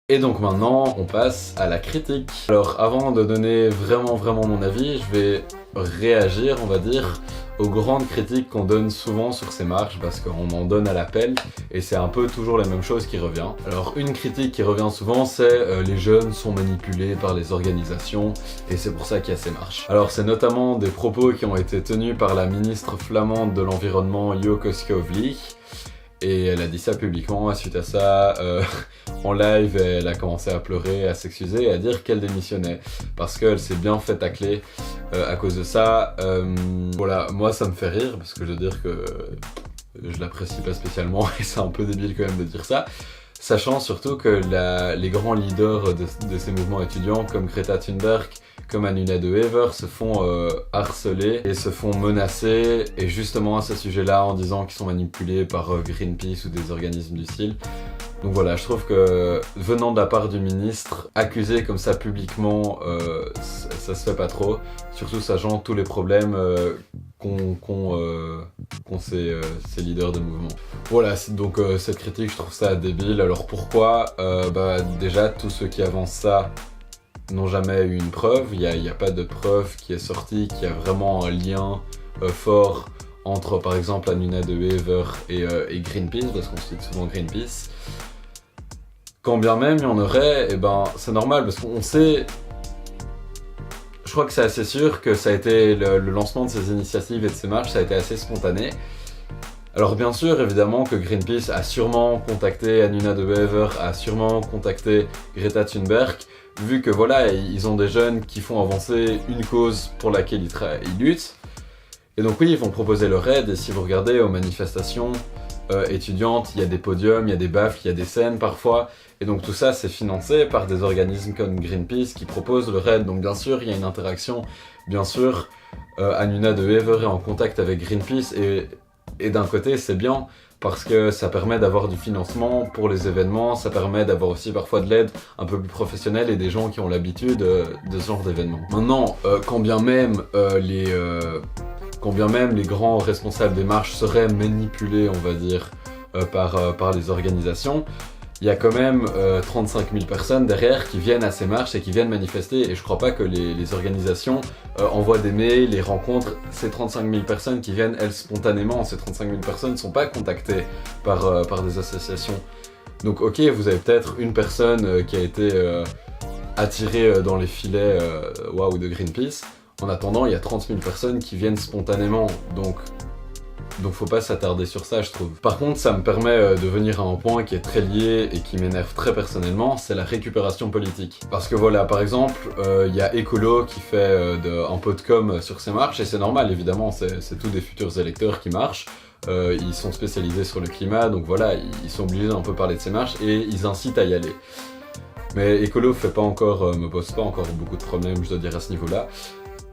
Et donc maintenant, on passe à la critique. Alors avant de donner vraiment mon avis, je vais réagir, on va dire, aux grandes critiques qu'on donne souvent sur ces marches, parce qu'on en donne à l'appel, et c'est un peu toujours la même chose qui revient. Alors une critique qui revient souvent, c'est les jeunes sont manipulés par les organisations, et c'est pour ça qu'il y a ces marches. Alors c'est notamment des propos qui ont été tenus par la ministre flamande de l'environnement Joke Schouwvlieg, et elle a dit ça publiquement. Suite à ça, en live, elle a commencé à pleurer, à s'excuser et à dire qu'elle démissionnait parce qu'elle s'est bien fait tacler à cause de ça. Voilà, moi ça me fait rire parce que je veux dire que je l'apprécie pas spécialement et c'est un peu débile quand même de dire ça. Sachant surtout que les grands leaders de ces mouvements étudiants comme Greta Thunberg, comme Anuna de Wever se font harceler et se font menacer, et justement à ce sujet-là en disant qu'ils sont manipulés par Greenpeace ou des organismes du style. Donc voilà, je trouve que venant de la part du ministre, accuser comme ça publiquement, ça se fait pas trop, surtout sachant tous les problèmes qu'ont ces leaders de mouvement. Voilà, donc cette critique, je trouve ça débile. Alors pourquoi déjà, tous ceux qui avancent ça n'ont jamais eu une preuve. Il y a pas de preuve qui est sortie, qui a vraiment un lien fort entre par exemple Anuna de Wever et Greenpeace, parce qu'on cite souvent Greenpeace. Quand bien même il y en aurait, c'est normal parce qu'on sait, je crois que c'est assez sûr que ça a été le lancement de ces initiatives et de ces marches, ça a été assez spontané. Alors bien sûr, évidemment que Greenpeace a sûrement contacté Anuna de Wever, a sûrement contacté Greta Thunberg, vu que voilà, ils ont des jeunes qui font avancer une cause pour laquelle ils luttent. Et donc oui, ils vont proposer leur aide, et si vous regardez aux manifestations étudiantes, il y a des podiums, il y a des baffles, il y a des scènes parfois, et donc tout ça c'est financé par des organismes comme Greenpeace qui proposent leur aide. Donc bien sûr, il y a une interaction, bien sûr, Anuna de Wever est en contact avec Greenpeace, et d'un côté c'est bien, parce que ça permet d'avoir du financement pour les événements, ça permet d'avoir aussi parfois de l'aide un peu plus professionnelle et des gens qui ont l'habitude de ce genre d'événements. Maintenant, quand bien même les grands responsables des marches seraient manipulés, on va dire, par les organisations, il y a quand même 35 000 personnes derrière qui viennent à ces marches et qui viennent manifester, et je crois pas que les organisations envoient des mails et rencontrent ces 35 000 personnes qui viennent elles spontanément. Ces 35 000 personnes ne sont pas contactées par des associations. Donc ok, vous avez peut-être une personne qui a été attirée dans les filets de Greenpeace. En attendant, il y a 30 000 personnes qui viennent spontanément, donc faut pas s'attarder sur ça, je trouve. Par contre, ça me permet de venir à un point qui est très lié et qui m'énerve très personnellement, c'est la récupération politique. Parce que voilà, par exemple, il y a Écolo qui fait un peu de com sur ces marches, et c'est normal, évidemment, c'est tous des futurs électeurs qui marchent. Ils sont spécialisés sur le climat, donc voilà, ils sont obligés d'un peu parler de ces marches, et ils incitent à y aller. Mais Écolo me pose pas encore beaucoup de problèmes, je dois dire, à ce niveau-là.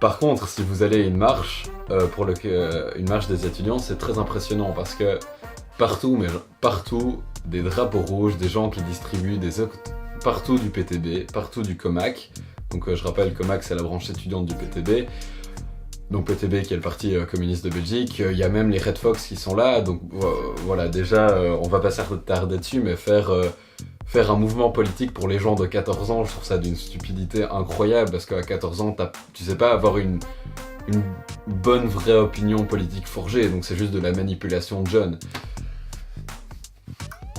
Par contre, si vous allez à une marche, une marche des étudiants, c'est très impressionnant parce que partout, des drapeaux rouges, des gens qui distribuent partout du PTB, partout du COMAC. Donc je rappelle, COMAC c'est la branche étudiante du PTB. Donc PTB qui est le parti communiste de Belgique. Il y a même les Red Fox qui sont là. Donc voilà, déjà, on va pas s'attarder dessus, mais faire un mouvement politique pour les gens de 14 ans, je trouve ça d'une stupidité incroyable, parce qu'à 14 ans, tu sais pas avoir une bonne vraie opinion politique forgée, donc c'est juste de la manipulation de jeunes.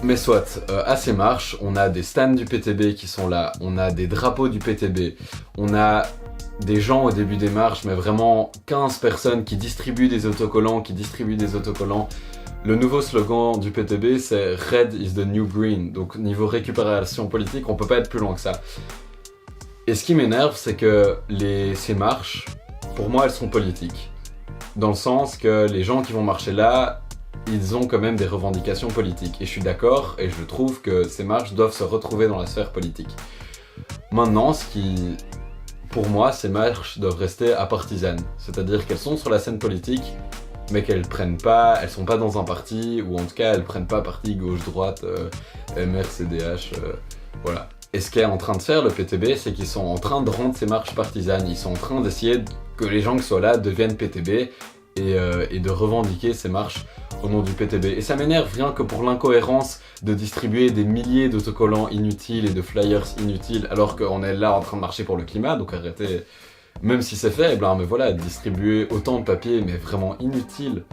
Mais soit, à ces marches, on a des stands du PTB qui sont là, on a des drapeaux du PTB, on a des gens au début des marches, mais vraiment 15 personnes qui distribuent des autocollants, Le nouveau slogan du PTB, c'est « Red is the new green ». Donc niveau récupération politique, on peut pas être plus loin que ça. Et ce qui m'énerve, c'est que ces marches, pour moi, elles sont politiques. Dans le sens que les gens qui vont marcher là, ils ont quand même des revendications politiques. Et je suis d'accord, et je trouve que ces marches doivent se retrouver dans la sphère politique. Maintenant, pour moi, ces marches doivent rester apartisanes. C'est-à-dire qu'elles sont sur la scène politique, mais qu'elles sont pas dans un parti, ou en tout cas elles prennent pas parti gauche-droite, MR, CDH, voilà. Et ce qu'est en train de faire le PTB, c'est qu'ils sont en train de rendre ces marches partisanes, ils sont en train d'essayer que les gens qui soient là deviennent PTB, et de revendiquer ces marches au nom du PTB. Et ça m'énerve rien que pour l'incohérence de distribuer des milliers d'autocollants inutiles et de flyers inutiles alors qu'on est là en train de marcher pour le climat, donc arrêtez, même si c'est faible, hein, mais voilà, distribuer autant de papier mais vraiment inutile,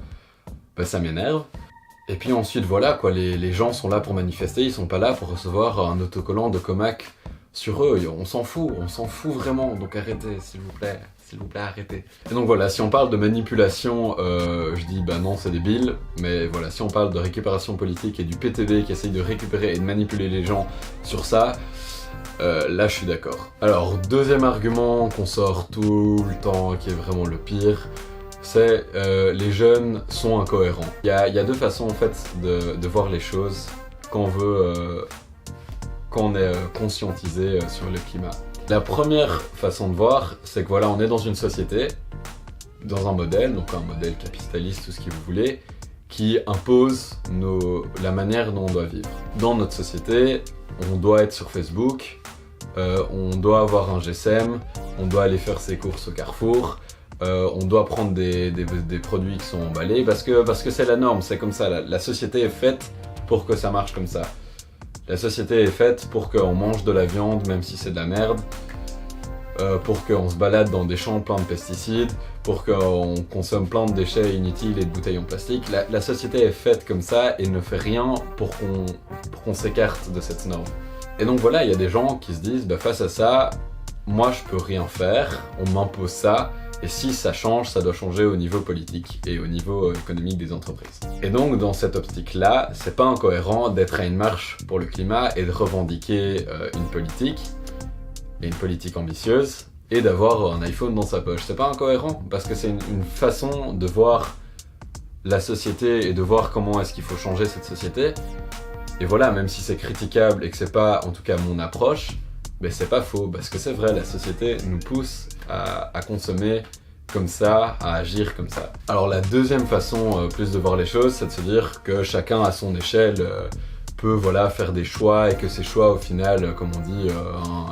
bah ça m'énerve. Et puis ensuite voilà quoi, les gens sont là pour manifester, ils sont pas là pour recevoir un autocollant de Comac sur eux, on s'en fout vraiment, donc arrêtez s'il vous plaît, arrêtez. Et donc voilà, si on parle de manipulation, je dis bah non c'est débile, mais voilà, si on parle de récupération politique et du PTB qui essaye de récupérer et de manipuler les gens sur ça, là je suis d'accord. Alors deuxième argument qu'on sort tout le temps, qui est vraiment le pire, c'est les jeunes sont incohérents. Il y a deux façons en fait de voir les choses quand on est conscientisé sur le climat. La première façon de voir, c'est que voilà, on est dans une société, dans un modèle, donc un modèle capitaliste, tout ce que vous voulez, qui impose la manière dont on doit vivre. Dans notre société, on doit être sur Facebook, on doit avoir un GSM, on doit aller faire ses courses au Carrefour, on doit prendre des produits qui sont emballés parce que c'est la norme, c'est comme ça, la société est faite pour que ça marche comme ça. La société est faite pour qu'on mange de la viande même si c'est de la merde, pour qu'on se balade dans des champs pleins de pesticides, pour qu'on consomme plein de déchets inutiles et de bouteilles en plastique. La société est faite comme ça et ne fait rien pour qu'on s'écarte de cette norme. Et donc voilà, il y a des gens qui se disent, bah, face à ça, moi je peux rien faire, on m'impose ça, et si ça change, ça doit changer au niveau politique et au niveau économique des entreprises. Et donc dans cette optique-là, c'est pas incohérent d'être à une marche pour le climat et de revendiquer une politique ambitieuse, et d'avoir un iPhone dans sa poche. C'est pas incohérent, parce que c'est une façon de voir la société et de voir comment est-ce qu'il faut changer cette société. Et voilà, même si c'est critiquable et que c'est pas en tout cas mon approche, mais c'est pas faux, parce que c'est vrai, la société nous pousse à consommer comme ça, à agir comme ça. Alors la deuxième façon plus de voir les choses, c'est de se dire que chacun à son échelle peut voilà, faire des choix, et que ces choix au final, comme on dit,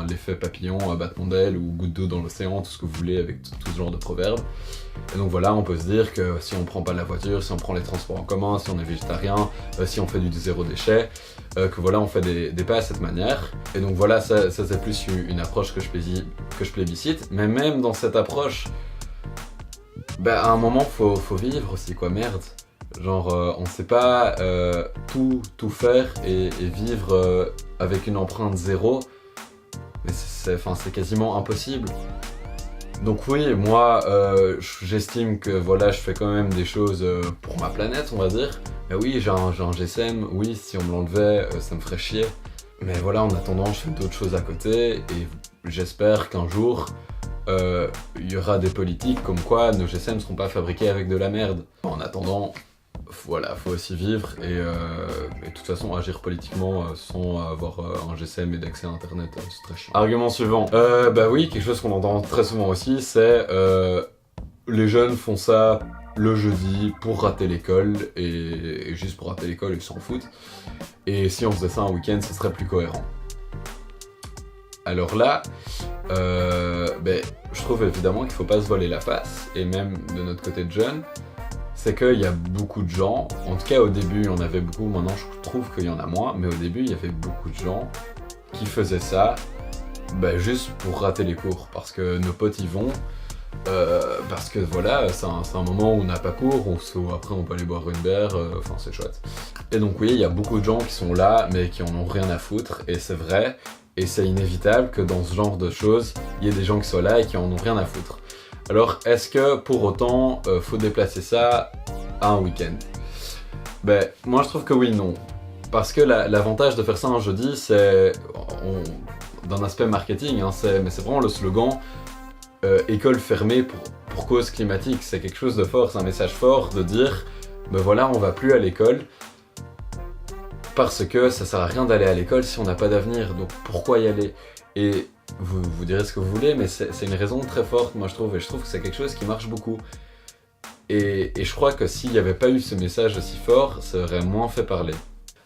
l'effet papillon, battement d'aile ou goutte d'eau dans l'océan, tout ce que vous voulez avec tout ce genre de proverbes. Et donc voilà, on peut se dire que si on prend pas la voiture, si on prend les transports en commun, si on est végétarien, si on fait du zéro déchet, que voilà, on fait des pas à cette manière. Et donc voilà, ça c'est plus une approche que je plébiscite. Mais même dans cette approche, bah, à un moment, faut vivre aussi, quoi, merde. Genre, on sait pas tout faire et vivre avec une empreinte zéro, mais c'est quasiment impossible. Donc oui, moi, j'estime que voilà, je fais quand même des choses pour ma planète, on va dire. Mais oui, j'ai un GSM, oui, si on me l'enlevait, ça me ferait chier. Mais voilà, en attendant, je fais d'autres choses à côté, et j'espère qu'un jour, il y aura des politiques comme quoi nos GSM ne seront pas fabriqués avec de la merde. En attendant, voilà, faut aussi vivre et de toute façon agir politiquement sans avoir un GSM et d'accès à internet, c'est très chiant. Argument suivant. Bah oui, quelque chose qu'on entend très souvent aussi, c'est les jeunes font ça le jeudi pour rater l'école et juste pour rater l'école ils s'en foutent. Et si on faisait ça un week-end, ce serait plus cohérent. Alors là, je trouve évidemment qu'il faut pas se voiler la face, et même de notre côté de jeunes, c'est qu'il y a beaucoup de gens, en tout cas au début il y en avait beaucoup, maintenant je trouve qu'il y en a moins, mais au début il y avait beaucoup de gens qui faisaient ça juste pour rater les cours, parce que nos potes y vont, parce que voilà, c'est un moment où on n'a pas cours, après on peut aller boire une bière, enfin c'est chouette. Et donc oui, il y a beaucoup de gens qui sont là, mais qui en ont rien à foutre, et c'est vrai, et c'est inévitable que dans ce genre de choses, il y ait des gens qui soient là et qui en ont rien à foutre. Alors, est-ce que pour autant, faut déplacer ça à un week-end? Moi je trouve que oui, non. Parce que l'avantage de faire ça un jeudi, c'est, d'un aspect marketing, hein, mais c'est vraiment le slogan école fermée pour cause climatique. C'est quelque chose de fort, c'est un message fort de dire, voilà, on va plus à l'école, parce que ça sert à rien d'aller à l'école si on n'a pas d'avenir, donc pourquoi y aller? Et vous direz ce que vous voulez, mais c'est une raison très forte, moi je trouve, et je trouve que c'est quelque chose qui marche beaucoup. Et je crois que s'il n'y avait pas eu ce message aussi fort, ça aurait moins fait parler.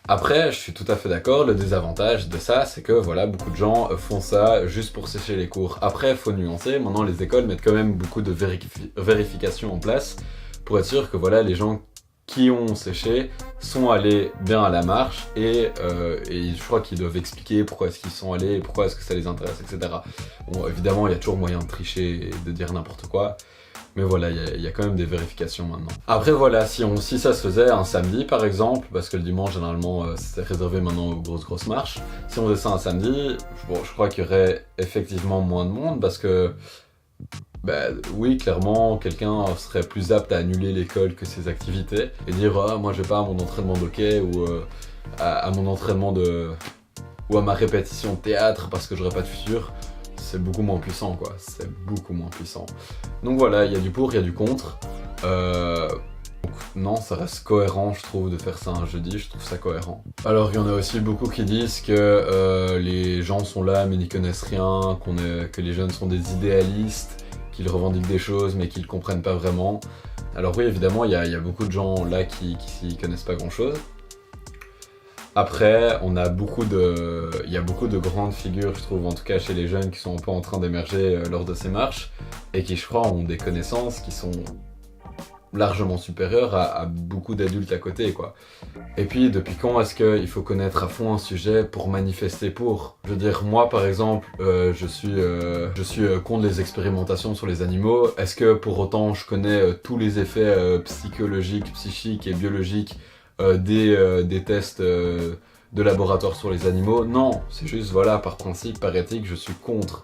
Après, je suis tout à fait d'accord, le désavantage de ça, c'est que voilà, beaucoup de gens font ça juste pour sécher les cours. Après, il faut nuancer, maintenant les écoles mettent quand même beaucoup de vérifications en place pour être sûr que voilà, les gens qui ont séché sont allés bien à la marche et je crois qu'ils doivent expliquer pourquoi est-ce qu'ils sont allés, pourquoi est-ce que ça les intéresse, etc. Bon, évidemment, il y a toujours moyen de tricher et de dire n'importe quoi, mais voilà, il y a quand même des vérifications maintenant. Après voilà, si ça se faisait un samedi par exemple, parce que le dimanche généralement c'est réservé maintenant aux grosses marches, si on faisait ça un samedi, bon, je crois qu'il y aurait effectivement moins de monde parce que oui, clairement, quelqu'un serait plus apte à annuler l'école que ses activités et dire ah, moi je vais pas à mon entraînement de hockey ou à mon entraînement ou à ma répétition de théâtre parce que j'aurais pas de futur. C'est beaucoup moins puissant quoi, c'est beaucoup moins puissant. Donc voilà, il y a du pour, il y a du contre. Donc non, ça reste cohérent je trouve de faire ça un jeudi, je trouve ça cohérent. Alors il y en a aussi beaucoup qui disent que les gens sont là mais n'y connaissent rien, que les jeunes sont des idéalistes, qu'ils revendiquent des choses mais qu'ils comprennent pas vraiment. Alors oui, évidemment, il y a beaucoup de gens là qui s'y connaissent pas grand chose. Après, il y a beaucoup de grandes figures, je trouve, en tout cas chez les jeunes qui sont un peu en train d'émerger lors de ces marches et qui, je crois, ont des connaissances qui sont largement supérieures à beaucoup d'adultes à côté, quoi. Et puis, depuis quand est-ce qu'il faut connaître à fond un sujet pour manifester pour? Je veux dire, moi, par exemple, je suis contre les expérimentations sur les animaux. Est-ce que, pour autant, je connais tous les effets psychologiques, psychiques et biologiques des tests de laboratoire sur les animaux? Non, c'est juste, voilà, par principe, par éthique, je suis contre.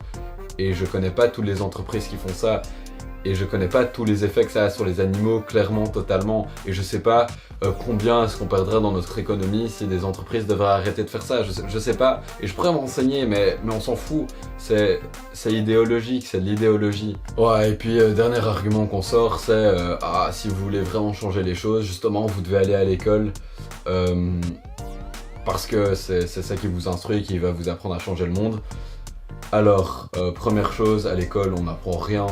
Et je connais pas toutes les entreprises qui font ça. Et je connais pas tous les effets que ça a sur les animaux, clairement, totalement. Et je sais pas combien est-ce qu'on perdrait dans notre économie si des entreprises devraient arrêter de faire ça. Je sais pas. Et je pourrais m'enseigner, mais on s'en fout. C'est idéologique, c'est de l'idéologie. Ouais, et puis dernier argument qu'on sort, c'est si vous voulez vraiment changer les choses, justement, vous devez aller à l'école. Parce que c'est ça qui vous instruit, qui va vous apprendre à changer le monde. Alors, première chose, à l'école, on n'apprend rien,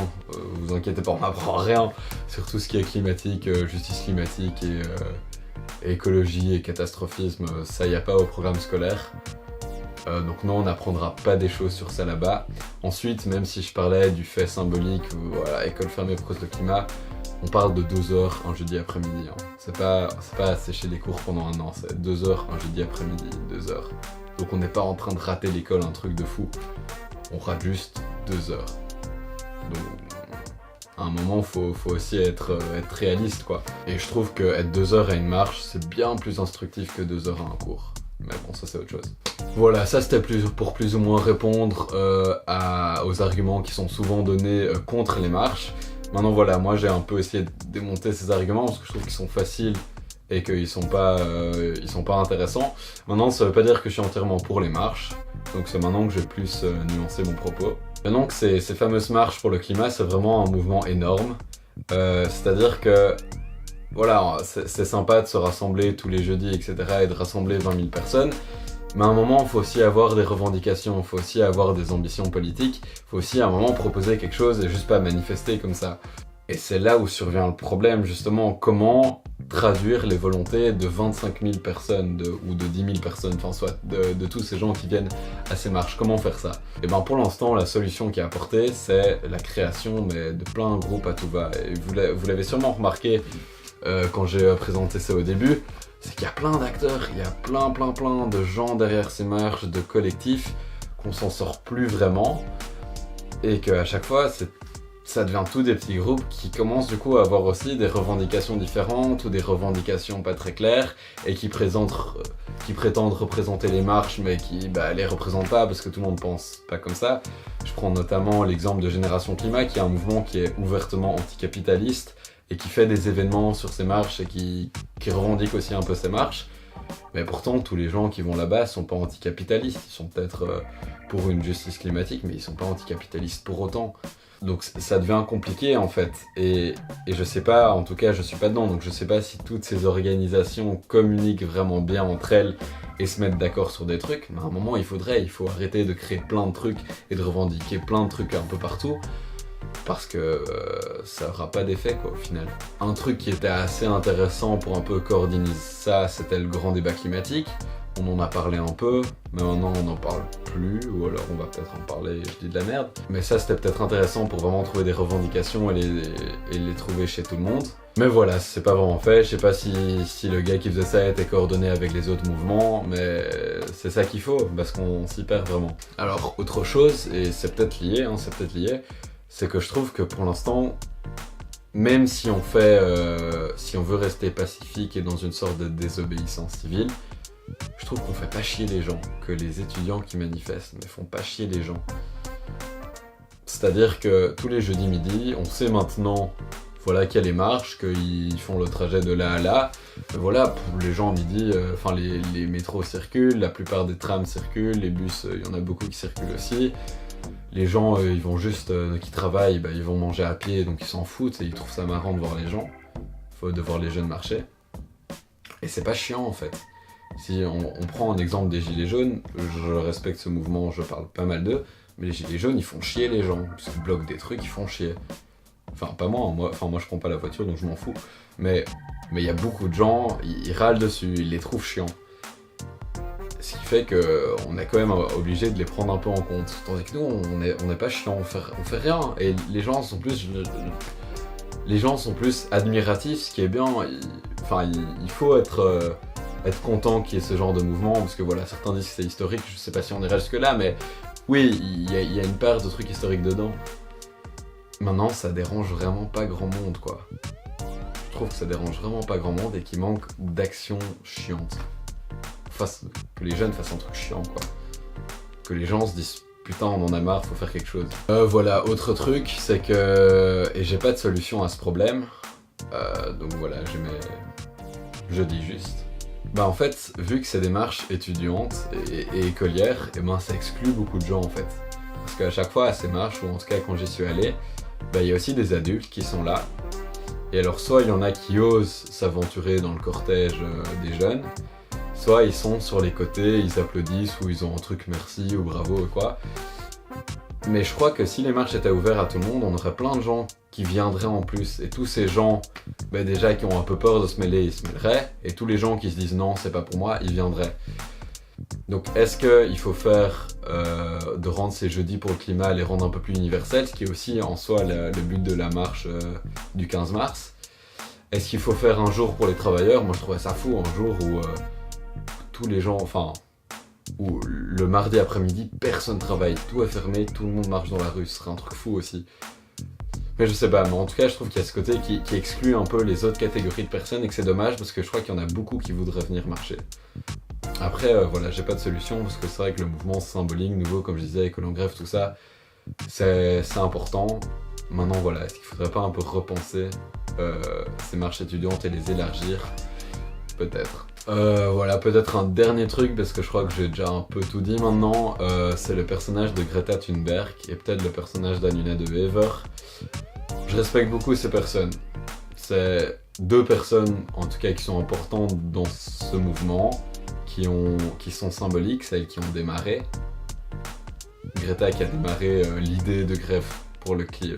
vous inquiétez pas, on n'apprend rien sur tout ce qui est climatique, justice climatique et écologie et catastrophisme, ça y a pas au programme scolaire. Donc non, on n'apprendra pas des choses sur ça là-bas. Ensuite, même si je parlais du fait symbolique, voilà, école fermée pour cause de climat, on parle de 2 heures un jeudi après-midi. Hein. C'est pas sécher les cours pendant un an, c'est 2 heures un jeudi après-midi, 2 heures. Donc on n'est pas en train de rater l'école, un truc de fou. On rate juste 2 heures. Donc, à un moment, faut aussi être réaliste, quoi. Et je trouve que être 2 heures à une marche, c'est bien plus instructif que 2 heures à un cours. Mais bon, ça c'est autre chose. Voilà, ça c'était pour plus ou moins répondre aux arguments qui sont souvent donnés contre les marches. Maintenant voilà, moi j'ai un peu essayé de démonter ces arguments parce que je trouve qu'ils sont faciles et qu'ils sont pas intéressants. Maintenant, ça veut pas dire que je suis entièrement pour les marches, donc c'est maintenant que je vais plus nuancer mon propos. Et donc ces fameuses marches pour le climat, c'est vraiment un mouvement énorme. C'est-à-dire que, voilà, c'est sympa de se rassembler tous les jeudis, etc. et de rassembler 20 000 personnes, mais à un moment, il faut aussi avoir des revendications, il faut aussi avoir des ambitions politiques, il faut aussi à un moment proposer quelque chose et juste pas manifester comme ça. Et c'est là où survient le problème, justement, comment traduire les volontés de 25 000 personnes ou de 10 000 personnes, enfin soit de tous ces gens qui viennent à ces marches. Comment faire ça? Et bien pour l'instant, la solution qui est apportée, c'est la création de plein de groupes à tout va. Et vous l'avez sûrement remarqué quand j'ai présenté ça au début, c'est qu'il y a plein d'acteurs, il y a plein de gens derrière ces marches, de collectifs, qu'on s'en sort plus vraiment, et qu'à chaque fois, ça devient tous des petits groupes qui commencent du coup à avoir aussi des revendications différentes ou des revendications pas très claires et qui prétendent représenter les marches mais qui les représentent pas parce que tout le monde pense pas comme ça. Je prends notamment l'exemple de Génération Climat qui est un mouvement qui est ouvertement anticapitaliste et qui fait des événements sur ces marches et qui revendique aussi un peu ces marches. Mais pourtant, tous les gens qui vont là-bas sont pas anticapitalistes. Ils sont peut-être pour une justice climatique, mais ils sont pas anticapitalistes pour autant. Donc ça devient compliqué en fait. Et je sais pas, en tout cas je suis pas dedans, donc je sais pas si toutes ces organisations communiquent vraiment bien entre elles et se mettent d'accord sur des trucs. Mais à un moment il faut arrêter de créer plein de trucs et de revendiquer plein de trucs un peu partout. Parce que ça aura pas d'effet quoi au final. Un truc qui était assez intéressant pour un peu coordonner ça, c'était le grand débat climatique. On en a parlé un peu, mais maintenant on n'en parle plus, ou alors on va peut-être en parler, je dis de la merde. Mais ça c'était peut-être intéressant pour vraiment trouver des revendications et les trouver chez tout le monde. Mais voilà, c'est pas vraiment fait. Je sais pas si le gars qui faisait ça était coordonné avec les autres mouvements, mais c'est ça qu'il faut, parce qu'on s'y perd vraiment. Alors, autre chose, et c'est peut-être lié, c'est que je trouve que pour l'instant, même si on si on veut rester pacifique et dans une sorte de désobéissance civile, je trouve qu'on fait pas chier les gens, que les étudiants qui manifestent ne font pas chier les gens. C'est-à-dire que tous les jeudis midi, on sait maintenant voilà qu'il y a les marches, qu'ils font le trajet de là à là. Voilà, pour les gens midi, les métros circulent, la plupart des trams circulent, les bus, il y en a beaucoup qui circulent aussi. Les gens, ils vont juste, qui travaillent, ils vont manger à pied, donc ils s'en foutent et ils trouvent ça marrant de voir les gens, de voir les jeunes marcher. Et c'est pas chiant en fait. Si on prend un exemple des Gilets jaunes, je respecte ce mouvement, je parle pas mal d'eux, mais les Gilets jaunes, ils font chier les gens, parce qu'ils bloquent des trucs, ils font chier. Enfin, pas moi, moi je prends pas la voiture donc je m'en fous. Mais il y a beaucoup de gens, ils râlent dessus, ils les trouvent chiants. Ce qui fait qu'on est quand même obligé de les prendre un peu en compte. Tandis que nous, on n'est pas chiants, on fait rien. Et les gens sont plus admiratifs, ce qui est bien. Il faut être content qu'il y ait ce genre de mouvement, parce que voilà, certains disent que c'est historique, je sais pas si on irait jusque là, mais oui, il y a une part de trucs historiques dedans. Maintenant, ça dérange vraiment pas grand monde, quoi. Je trouve que ça dérange vraiment pas grand monde et qu'il manque d'action chiante. Que les jeunes fassent un truc chiant, quoi. Que les gens se disent putain, on en a marre, faut faire quelque chose. Voilà, autre truc, c'est que... Et j'ai pas de solution à ce problème. Donc voilà, je dis juste. En fait, vu que c'est des marches étudiantes et écolières, ça exclut beaucoup de gens, en fait. Parce qu'à chaque fois, à ces marches, ou en tout cas quand j'y suis allé, il y a aussi des adultes qui sont là. Et alors, soit il y en a qui osent s'aventurer dans le cortège des jeunes, soit ils sont sur les côtés, ils applaudissent ou ils ont un truc merci ou bravo ou quoi. Mais je crois que si les marches étaient ouvertes à tout le monde, on aurait plein de gens qui viendraient en plus. Et tous ces gens, déjà qui ont un peu peur de se mêler, ils se mêleraient. Et tous les gens qui se disent non, c'est pas pour moi, ils viendraient. Donc est-ce qu'il faut faire de rendre ces jeudis pour le climat, les rendre un peu plus universels, ce qui est aussi en soi le but de la marche du 15 mars. Est-ce qu'il faut faire un jour pour les travailleurs? Moi je trouvais ça fou, un jour où tous les gens, où le mardi après-midi, personne travaille, tout est fermé, tout le monde marche dans la rue, ce serait un truc fou aussi. Mais je sais pas, mais en tout cas je trouve qu'il y a ce côté qui exclut un peu les autres catégories de personnes et que c'est dommage parce que je crois qu'il y en a beaucoup qui voudraient venir marcher. Après, voilà, j'ai pas de solution parce que c'est vrai que le mouvement symbolique, nouveau, comme je disais, avec Colon Grève, tout ça, c'est important. Maintenant, voilà, est-ce qu'il faudrait pas un peu repenser ces marches étudiantes et les élargir? Peut-être. Voilà, peut-être un dernier truc, parce que je crois que j'ai déjà un peu tout dit maintenant, c'est le personnage de Greta Thunberg et peut-être le personnage d'Anuna de Wever. Je respecte beaucoup ces personnes. C'est deux personnes, en tout cas, qui sont importantes dans ce mouvement, qui sont symboliques, celles qui ont démarré. Greta qui a démarré l'idée de grève pour le climat,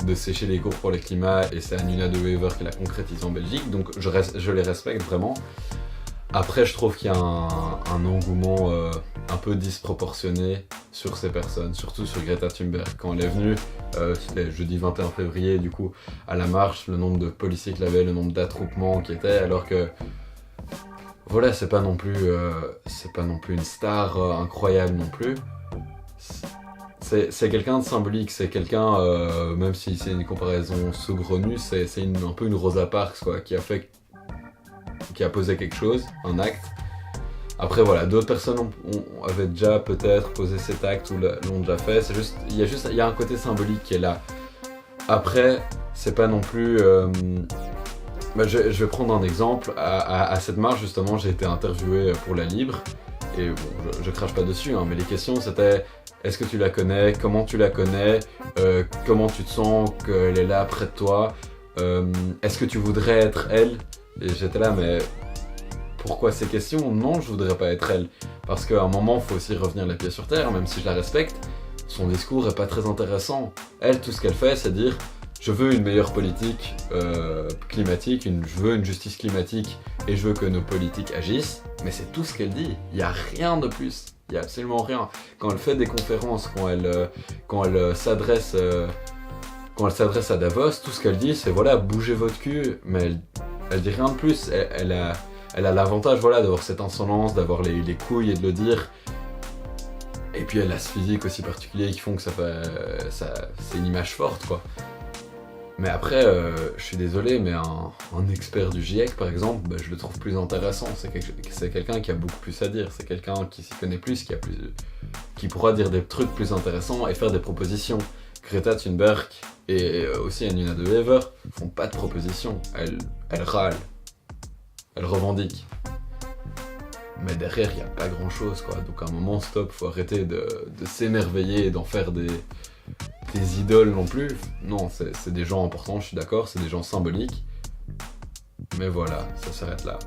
de sécher les cours pour le climat, et c'est Anuna de Wever qui l'a concrétisé en Belgique, donc je les respecte vraiment. Après, je trouve qu'il y a un engouement un peu disproportionné sur ces personnes, surtout sur Greta Thunberg. Quand elle est venue, c'était jeudi 21 février, du coup, à la marche, le nombre de policiers qu'il y avait, le nombre d'attroupements qui étaient, alors que voilà, c'est pas non plus une star incroyable non plus. C'est quelqu'un de symbolique, c'est quelqu'un, même si c'est une comparaison saugrenue, c'est un peu une Rosa Parks, quoi, qui a posé quelque chose, un acte. Après voilà, d'autres personnes avaient déjà peut-être posé cet acte ou l'ont déjà fait, il y a un côté symbolique qui est là. Après, c'est pas non plus... je vais prendre un exemple, à cette marche justement, j'ai été interviewé pour La Libre, et bon, je crache pas dessus, hein, mais les questions c'était... Est-ce que tu la connais? Comment tu la connais? Comment tu te sens qu'elle est là près de toi? Est-ce que tu voudrais être elle? Et j'étais là, mais pourquoi ces questions? Non, je voudrais pas être elle. Parce qu'à un moment, il faut aussi revenir les pieds sur terre, même si je la respecte. Son discours est pas très intéressant. Elle, tout ce qu'elle fait, c'est dire je veux une meilleure politique climatique, je veux une justice climatique et je veux que nos politiques agissent. Mais c'est tout ce qu'elle dit. Il n'y a rien de plus. Il n'y a absolument rien. Quand elle fait des conférences, quand elle s'adresse quand elle s'adresse à Davos, tout ce qu'elle dit c'est voilà, bougez votre cul, mais elle dit rien de plus. Elle a l'avantage voilà, d'avoir cette insolence, d'avoir les couilles et de le dire. Et puis elle a ce physique aussi particulier qui font que c'est une image forte quoi. Mais après, je suis désolé, mais un expert du GIEC par exemple, bah, je le trouve plus intéressant. C'est quelqu'un qui a beaucoup plus à dire, c'est quelqu'un qui s'y connaît plus, qui pourra dire des trucs plus intéressants et faire des propositions. Greta Thunberg et aussi Anina de Wever font pas de propositions, elles râlent, elles revendiquent. Mais derrière, il n'y a pas grand chose quoi. Donc à un moment, stop, faut arrêter de s'émerveiller et d'en faire des idoles non plus. Non, c'est des gens importants, je suis d'accord, c'est des gens symboliques. Mais voilà, ça s'arrête là.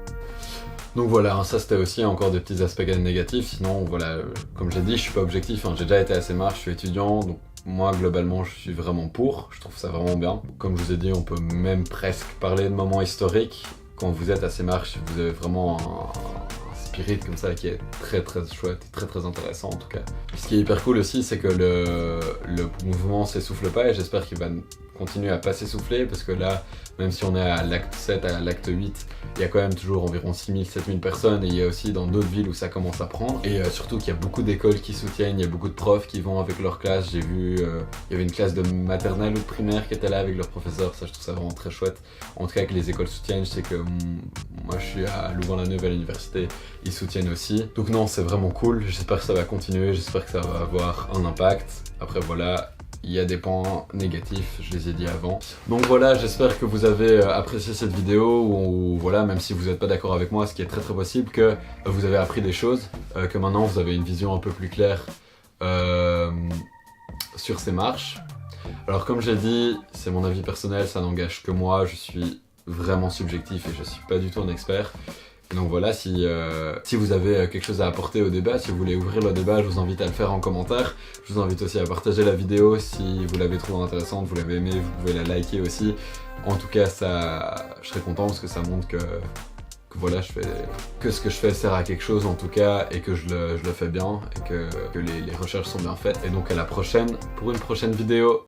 Donc voilà, ça c'était aussi encore des petits aspects négatifs. Sinon, voilà, comme j'ai dit, je suis pas objectif, hein. J'ai déjà été assez marche, je suis étudiant, donc moi globalement je suis vraiment pour, je trouve ça vraiment bien. Comme je vous ai dit, on peut même presque parler de moments historiques. Quand vous êtes assez marche, vous avez vraiment un spirit comme ça qui est très très chouette, très très intéressant en tout cas. Ce qui est hyper cool aussi, c'est que le mouvement s'essouffle pas et j'espère qu'il va continuer à pas s'essouffler parce que là, même si on est à l'acte 7, à l'acte 8, il y a quand même toujours environ 6000-7000 personnes et il y a aussi dans d'autres villes où ça commence à prendre. Et surtout qu'il y a beaucoup d'écoles qui soutiennent, il y a beaucoup de profs qui vont avec leur classe. J'ai vu, il y avait une classe de maternelle ou de primaire qui était là avec leurs professeurs, ça je trouve ça vraiment très chouette. En tout cas que les écoles soutiennent, je sais que moi je suis à Louvain-la-Neuve à l'université, ils soutiennent aussi. Donc non, c'est vraiment cool, j'espère que ça va continuer, j'espère que ça va avoir un impact. Après voilà, il y a des points négatifs, je les ai dit avant. Donc voilà, j'espère que vous avez apprécié cette vidéo, ou voilà, même si vous n'êtes pas d'accord avec moi, ce qui est très très possible, que vous avez appris des choses, que maintenant vous avez une vision un peu plus claire sur ces marches. Alors comme j'ai dit, c'est mon avis personnel, ça n'engage que moi, je suis vraiment subjectif et je suis pas du tout un expert. Donc voilà, si vous avez quelque chose à apporter au débat, si vous voulez ouvrir le débat, je vous invite à le faire en commentaire. Je vous invite aussi à partager la vidéo si vous l'avez trouvée intéressante, vous l'avez aimée, vous pouvez la liker aussi. En tout cas, je serais content parce que ça montre que voilà, que ce que je fais sert à quelque chose en tout cas et que je le fais bien et que les recherches sont bien faites. Et donc à la prochaine pour une prochaine vidéo.